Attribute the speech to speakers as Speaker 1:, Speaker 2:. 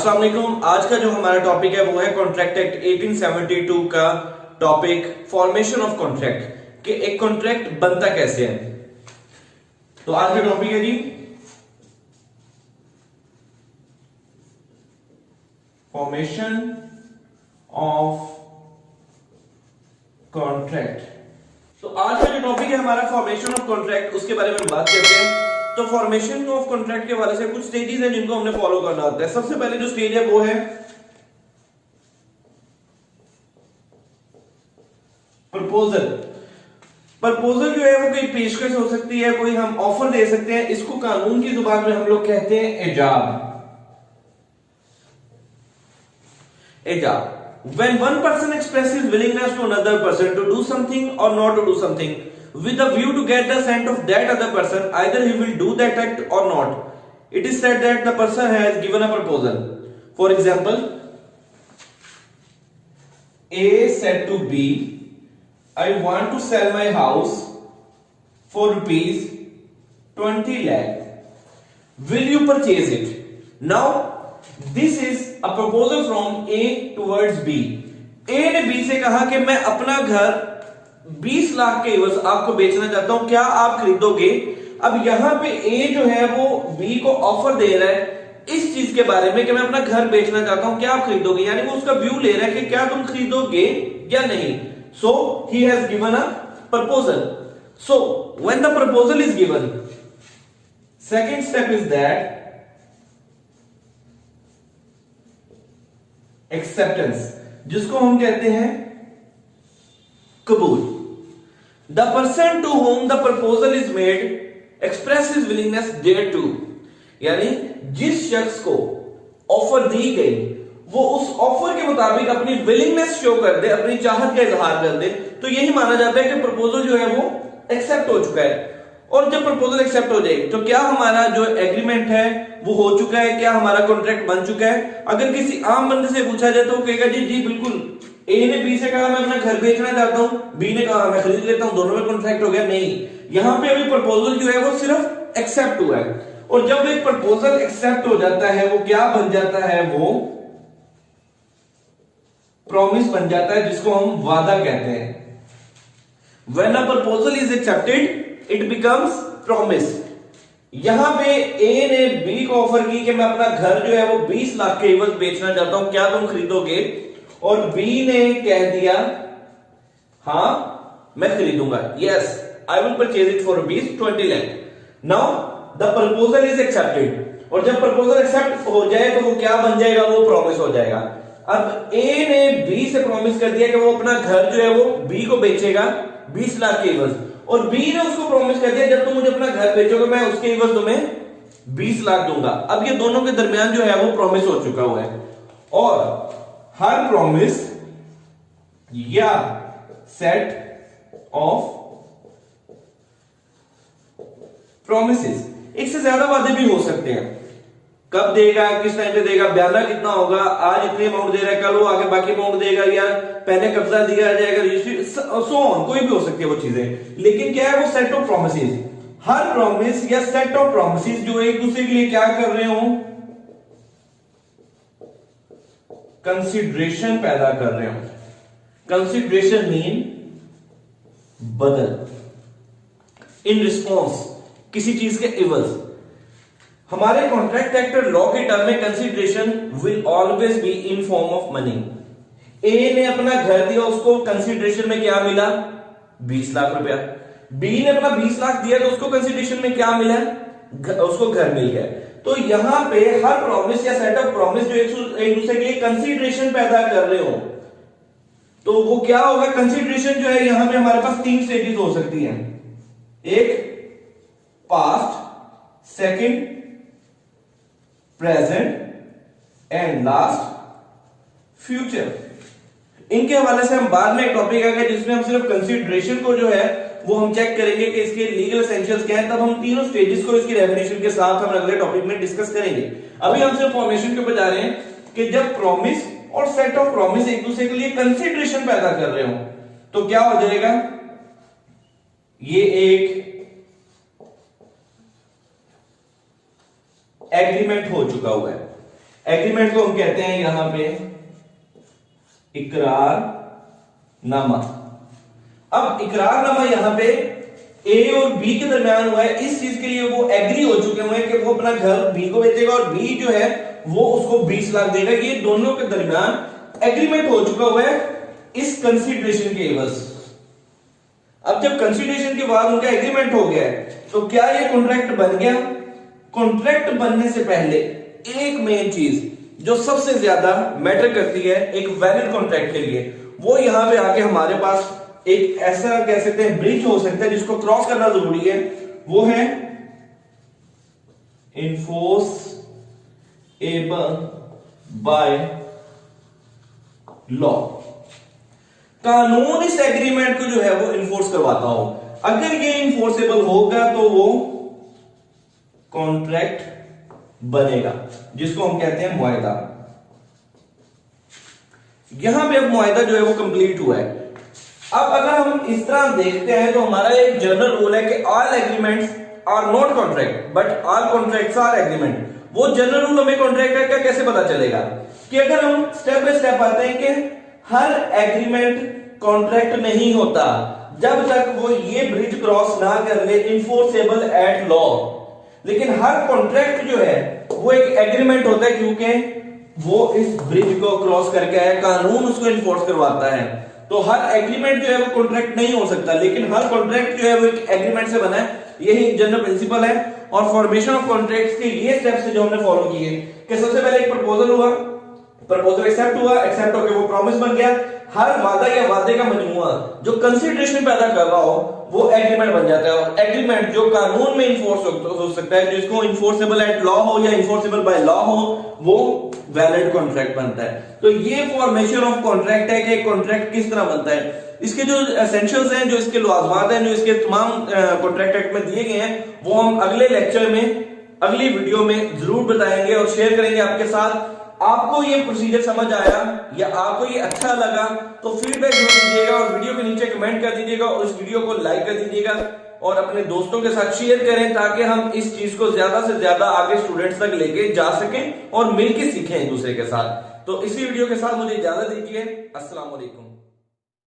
Speaker 1: अस्सलाम वालेकुम। आज का जो हमारा टॉपिक है वो है कॉन्ट्रैक्ट एक्ट 1872 का टॉपिक फॉर्मेशन ऑफ कॉन्ट्रैक्ट कि एक कॉन्ट्रैक्ट बनता कैसे है। तो आज का टॉपिक है जी फॉर्मेशन ऑफ कॉन्ट्रैक्ट। तो आज का जो टॉपिक है हमारा फॉर्मेशन ऑफ कॉन्ट्रैक्ट, उसके बारे में बात करते हैं। तो फॉर्मेशन ऑफ कॉन्ट्रैक्ट के वाले से कुछ स्टेजेस हैं जिनको हमने फॉलो करना होता है। सबसे पहले जो स्टेज है वो है प्रपोजल। प्रपोजल जो है वो कोई पेशकश हो सकती है, कोई हम ऑफर दे सकते हैं। इसको कानून की जुबान में हम लोग कहते हैं Ajaib. Ajaib when one person expresses willingness to another person to do something or not to do something with a view to get the assent of that other person, either he will do that act or not, it is said that the person has given a proposal. For example, A said to B, I want to sell my house for rupees 20 lakh. Will you purchase it? Now this is a proposal from A towards B. A ने B से कहा कि मैं अपना घर 20 लाख के एवज आपको बेचना चाहता हूं, क्या आप खरीदोगे? अब यहां पे A जो है वो B को ऑफर दे रहा है इस चीज के बारे में कि मैं अपना घर बेचना चाहता हूं, क्या आप खरीदोगे? यानी वो उसका व्यू ले रहा है कि क्या तुम खरीदोगे या नहीं। So he has given a proposal. So when the proposal is given, second step is that acceptance, जिसको हम कहते हैं कबूल। The person to whom the proposal is made express his willingness thereto, यानी जिस शख्स को ऑफर दी गई वो उस ऑफर के मुताबिक अपनी विलिंगनेस शो कर दे, अपनी चाहत का इजहार कर दे, तो यही माना जाता है कि प्रपोजल जो है वो एक्सेप्ट हो चुका है। और जब प्रपोजल एक्सेप्ट हो जाएगी तो क्या हमारा जो एग्रीमेंट है वो हो चुका है, क्या हमारा कॉन्ट्रैक्ट बन चुका है? अगर किसी आम बंदे से पूछा जाए तो वो कहेगा जी जी बिल्कुल, ए ने बी से कहा मैं अपना घर बेचना चाहता हूं, बी ने कहा मैं खरीद लेता हूं, दोनों में कॉन्ट्रैक्ट हो गया। नहीं, यहां पे अभी प्रपोजल जो है वो सिर्फ एक्सेप्ट हुआ है। और जब एक प्रपोजल एक्सेप्ट हो जाता है वो क्या बन जाता है? वो प्रॉमिस बन जाता है, जिसको हम वादा कहते हैं। When a proposal is accepted it becomes promise. यहां पे ए ने बी को ऑफर की कि मैं अपना घर जो है वो 20 लाख के एवज बेचना चाहता हूं, क्या तुम खरीदोगे? और बी ने कह दिया हां मैं खरीदूंगा, yes I will purchase it for rupees 20 lakh. Now the proposal is accepted. और जब प्रपोजल एक्सेप्ट हो जाए तो वो क्या बन जाएगा? वो प्रॉमिस हो जाएगा। अब ए ने बी से प्रॉमिस कर दिया कि वो अपना घर जो है वो बी को बेचेगा 20 लाख के एवज, और बी ने उसको प्रॉमिस कर दिया जब तुम मुझे अपना घर बेचोगे मैं उसके एवज तुम्हें 20 लाख दूंगा। अब ये दोनों के दरमियान जो है वो प्रॉमिस हो चुका हुआ है। और हर प्रॉमिस या सेट ऑफ प्रॉमिसेस, एक से ज्यादा वादे भी हो सकते हैं। कब देगा, किस टाइम पे देगा, ब्याना कितना होगा, आज इतने अमाउंट दे रहा है, कल वो आगे बाकी अमाउंट देगा, या पहले कब्जा दिया जाएगा, रजिस्ट्री, सो ऑन, कोई भी हो सकती है वो चीजें। लेकिन क्या है वो set of promises. Her promise या सेट ऑफ प्रॉमिसेस जो एक दूसरे के लिए क्या कर रहे हो? कंसिडरेशन पैदा कर रहे हो। कंसिडरेशन मीन बदल, इन रिस्पॉन्स, किसी चीज के इवज। हमारे कॉन्ट्रैक्ट एक्ट और लॉ के टर्म में consideration will always be in form of money. A ने अपना घर दिया, उसको कंसिडरेशन में क्या मिला? 20 लाख रुपया। बी ने अपना 20 लाख दिया तो उसको कंसिडरेशन में क्या मिला? उसको घर मिल गया। तो यहां पे हर प्रॉमिस या सेट ऑफ प्रॉमिस जो एक दूसरे के लिए कंसिडरेशन पैदा कर रहे हो तो वो क्या होगा? कंसिडरेशन जो है यहां पे हमारे पास 3 स्टेजेस हो सकती हैं। एक past, second present and last future. इनके हवाले से हम बाद में एक टॉपिक आएगा जिसमें हम सिर्फ कंसिडरेशन को जो है वो हम चेक करेंगे कि इसके लीगल एसेंशियल्स क्या हैं। तब हम तीनों स्टेजेस को इसकी डेफिनेशन के साथ हम अगले टॉपिक में डिस्कस करेंगे। अभी हम सिर्फ फॉर्मेशन के ऊपर जा रहे हैं कि जब प्रॉमिस और सेट ऑफ प्रॉमिस एक दूसरे के लिए कंसिडरेशन पैदा कर रहे हो तो क्या हो जाएगा? ये एक एग्रीमेंट हो चुका हुआ है। एग्रीमेंट को हम कहते हैं यहां पे इकरारनामा। अब इकरारनामा यहां पे ए और बी के दरमियान हुआ है, इस चीज के लिए वो एग्री हो चुके हुए हैं कि वो अपना घर बी को बेचेगा और बी जो है वो उसको 20 लाख देगा। ये दोनों के दरमियान एग्रीमेंट हो चुका हुआ है इस कंसीडरेशन के एवज। अब जब कंसीडरेशन के बाद उनका एग्रीमेंट हो गया है तो क्या ये कॉन्ट्रैक्ट बन गया? कॉन्ट्रैक्ट बनने से पहले एक मेन चीज जो सबसे ज्यादा मैटर करती है एक वैलिड कॉन्ट्रैक्ट के लिए, वो यहां पे आके हमारे पास एक ऐसा कह सकते हैं ब्रिज हो सकता है जिसको क्रॉस करना जरूरी है, वो है इन्फोर्सेबल बाय लॉ। कानून इस एग्रीमेंट को जो है वो इन्फोर्स करवाता हो। अगर ये इन्फोर्सेबल होगा तो वो कॉन्ट्रैक्ट बनेगा जिसको हम कहते हैं मुआहदा। यहां पे अब मुआहदा जो है वो कंप्लीट हुआ है। अब अगर हम इस तरह देखते हैं तो हमारा एक जनरल रूल है कि all agreements are not contract but all contracts are agreement. वो जनरल रूल हमें कॉन्ट्रैक्ट का कैसे पता चलेगा कि अगर हम स्टेप बाय स्टेप आते हैं कि हर एग्रीमेंट कॉन्ट्रैक्ट नहीं होता जब तक वो ये ब्रिज क्रॉस ना कर ले इन्फोर्सेबल एट लॉ। लेकिन हर कॉन्ट्रैक्ट जो है वो एक एग्रीमेंट होता है क्योंकि वो इस ब्रिज को क्रॉस करके आया, कानून उसको इन्फोर्स करवाता है। तो हर एग्रीमेंट जो है वो कॉन्ट्रैक्ट नहीं हो सकता, लेकिन हर कॉन्ट्रैक्ट जो है वो एक एग्रीमेंट से बना है। यही जनरल प्रिंसिपल है। और फॉर्मेशन ऑफ कॉन्ट्रैक्ट्स के ये स्टेप्स जो हमने फॉलो किए कि सबसे पहले एक प्रपोजल हुआ, प्रपोजल एक्सेप्ट हुआ, एक्सेप्ट होकर वो प्रॉमिस बन गया। हर वादा या वादे का मजमूआ जो कंसीडरेशन पैदा कर रहा हो वो एग्रीमेंट बन जाता है। और एग्रीमेंट जो कानून में इन्फोर्स हो सकता है, जिसको इन्फोर्सेबल एट लॉ हो या इन्फोर्सेबल बाय लॉ हो, वो वैलिड कॉन्ट्रैक्ट बनता है। तो ये फॉर्मेशन ऑफ कॉन्ट्रैक्ट है कि कॉन्ट्रैक्ट किस तरह बनता है। इसके जो एसेंशियल्स हैं, जो इसके लाज़िमात हैं, जो इसके तमाम कॉन्ट्रैक्ट एक्ट में दिए गए हैं, वो हम अगले लेक्चर में, अगली वीडियो में जरूर बताएंगे और शेयर करेंगे आपके साथ। आपको ये प्रोसीजर समझ आया या आपको ये अच्छा लगा तो फीडबैक जरूर दीजिएगा और वीडियो के नीचे कमेंट कर दीजिएगा और इस वीडियो को लाइक कर दीजिएगा और अपने दोस्तों के साथ शेयर करें ताकि हम इस चीज को ज्यादा से ज्यादा आगे स्टूडेंट्स तक लेके जा सकें और मिलकर सीखें एक दूसरे के साथ। तो इसी वीडियो के साथ मुझे इजाजत दीजिए। अस्सलाम वालेकुम।